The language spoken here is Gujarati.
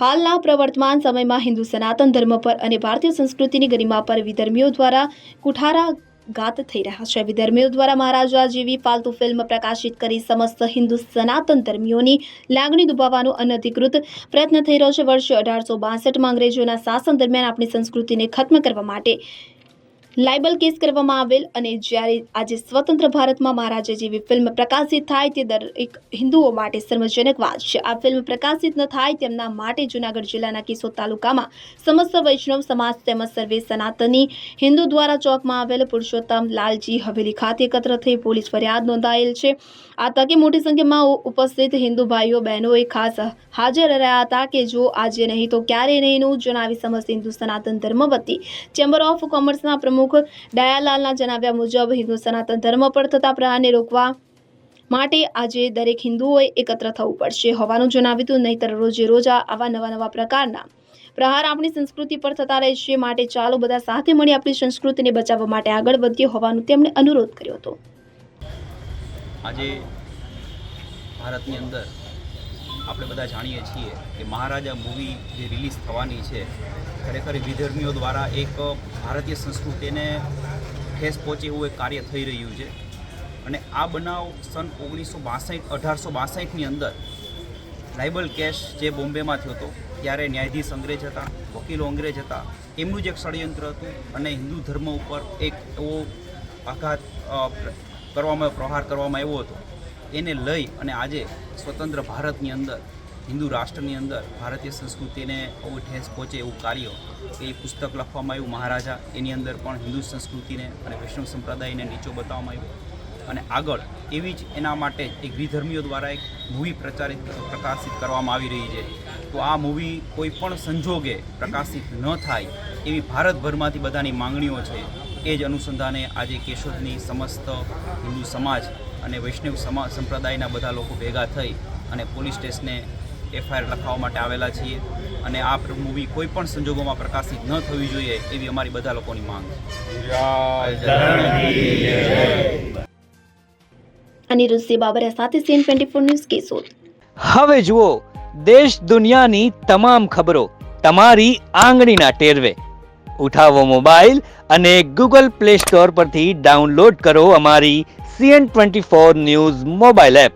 હાલના પ્રવર્તમાન સમયમાં હિન્દુ સનાતન ધર્મ પર અને ભારતીય સંસ્કૃતિની ગરિમા પર વિધર્મીઓ દ્વારા કુઠારાઘાત થઈ રહ્યા છે। વિધર્મીઓ દ્વારા મહારાજા જેવી ફાલતુ ફિલ્મ પ્રકાશિત કરી સમસ્ત હિન્દુ સનાતન ધર્મીઓની લાગણી દુભાવવાનો અનધિકૃત પ્રયત્ન થઈ રહ્યો છે। વર્ષ 1862માં અંગ્રેજોના શાસન દરમિયાન આપણી સંસ્કૃતિને ખત્મ કરવા માટે લાયબલ કેસ કરવામાં આવેલ અને જ્યારે આજે સ્વતંત્ર ભારતમાં મહારાજા જેવી ફિલ્મ પ્રકાશિત થાય તે દરેક હિન્દુઓ માટે શર્મજનક વાત છે। આ ફિલ્મ પ્રકાશિત ન થાય તેમના માટે જૂનાગઢ જિલ્લાના કેશોદ તાલુકામાં સમસ્ત વૈષ્ણવ સમાજ તેમજ સર્વે સનાતની હિન્દુ દ્વારા ચોકમાં આવેલ પુરુષોત્તમ લાલજી હવેલી ખાતે એકત્ર થઈ પોલીસ ફરિયાદ નોંધાયેલ છે। આ તકે મોટી સંખ્યામાં ઉપસ્થિત હિન્દુ ભાઈઓ બહેનોએ ખાસ હાજર રહ્યા હતા કે જો આજે નહીં તો ક્યારે નહીંનું જણાવી સમસ્ત હિન્દુ સનાતન ધર્મ વતી ચેમ્બર ઓફ કોમર્સના પ્રમુખ દયાલાલના જણાવ્યા મુજબ હિન્દુ સનાતન ધર્મ પર થતા પ્રહારને રોકવા માટે આજે દરેક હિન્દુઓએ એકત્ર થવું પડશે હોવાનું જણાવ્યું હતું। નહીંતર રોજે રોજ આવા નવા પ્રકારના પ્રહાર આપણી સંસ્કૃતિ પર થતા રહેશે। માટે ચાલો બધા સાથે મળી આપણી સંસ્કૃતિને બચાવવા માટે આગળ વધીએ હોવાનું તેમણે અનુરોધ કર્યો હતો। આજે ભારતની અંદર આપણે બધા જાણીએ છીએ કે મહારાજા મૂવી જે રિલીઝ થવાની છે ખરેખર વિધર્મીઓ દ્વારા એક ભારતીય સંસ્કૃતિને ઠેસ પહોંચે એવું એક કાર્ય થઈ રહ્યું છે અને આ બનાવ સન 1862ની અંદર લાયબલ કેસ જે બોમ્બેમાં થયો હતો ત્યારે ન્યાયાધીશ અંગ્રેજ હતા, વકીલો અંગ્રેજ હતા, એમનું જ એક ષડયંત્ર હતું અને હિન્દુ ધર્મ ઉપર એક એવો આઘાત પ્રહાર કરવામાં આવ્યો હતો। એને લઈ અને આજે સ્વતંત્ર ભારતની અંદર હિન્દુ રાષ્ટ્રની અંદર ભારતીય સંસ્કૃતિને બહુ ઠેસ પહોંચે એવું કાર્ય એ પુસ્તક લખવામાં આવ્યું મહારાજા, એની અંદર પણ હિન્દુ સંસ્કૃતિને અને વૈષ્ણવ સંપ્રદાયને નીચો બતાવવામાં આવ્યો અને આગળ એવી જ એના માટે એક વિધર્મીઓ દ્વારા એક મૂવી પ્રકાશિત કરવામાં આવી રહી છે। તો આ મૂવી કોઈ પણ સંજોગે પ્રકાશિત ન થાય એવી ભારતભરમાંથી બધાની માંગણીઓ છે। એ જ અનુસંધાને આજે કેશોદની સમસ્ત હિન્દુ સમાજ અને વૈષ્ણવ સંપ્રદાયના બધા લોકો ભેગા થઈ અને પોલીસ સ્ટેશને FIR લખાવવા માટે આવેલા છીએ અને આ મૂવી કોઈ પણ સંજોગોમાં પ્રકાશિત ન થવી જોઈએ એવી અમારી બધા લોકોની માંગ છે। અનિરુદ્ધ સિંહ બાબરિયા સાથે CN24 ન્યૂઝ કેશોદ। હવે જુઓ દેશ દુનિયાની તમામ ખબરો તમારી આંગળીના ટેરવે। ઉઠાવો મોબાઈલ અને Google Play Store પરથી ડાઉનલોડ કરો અમારી CN24 ન્યૂઝ મોબાઈલ એપ।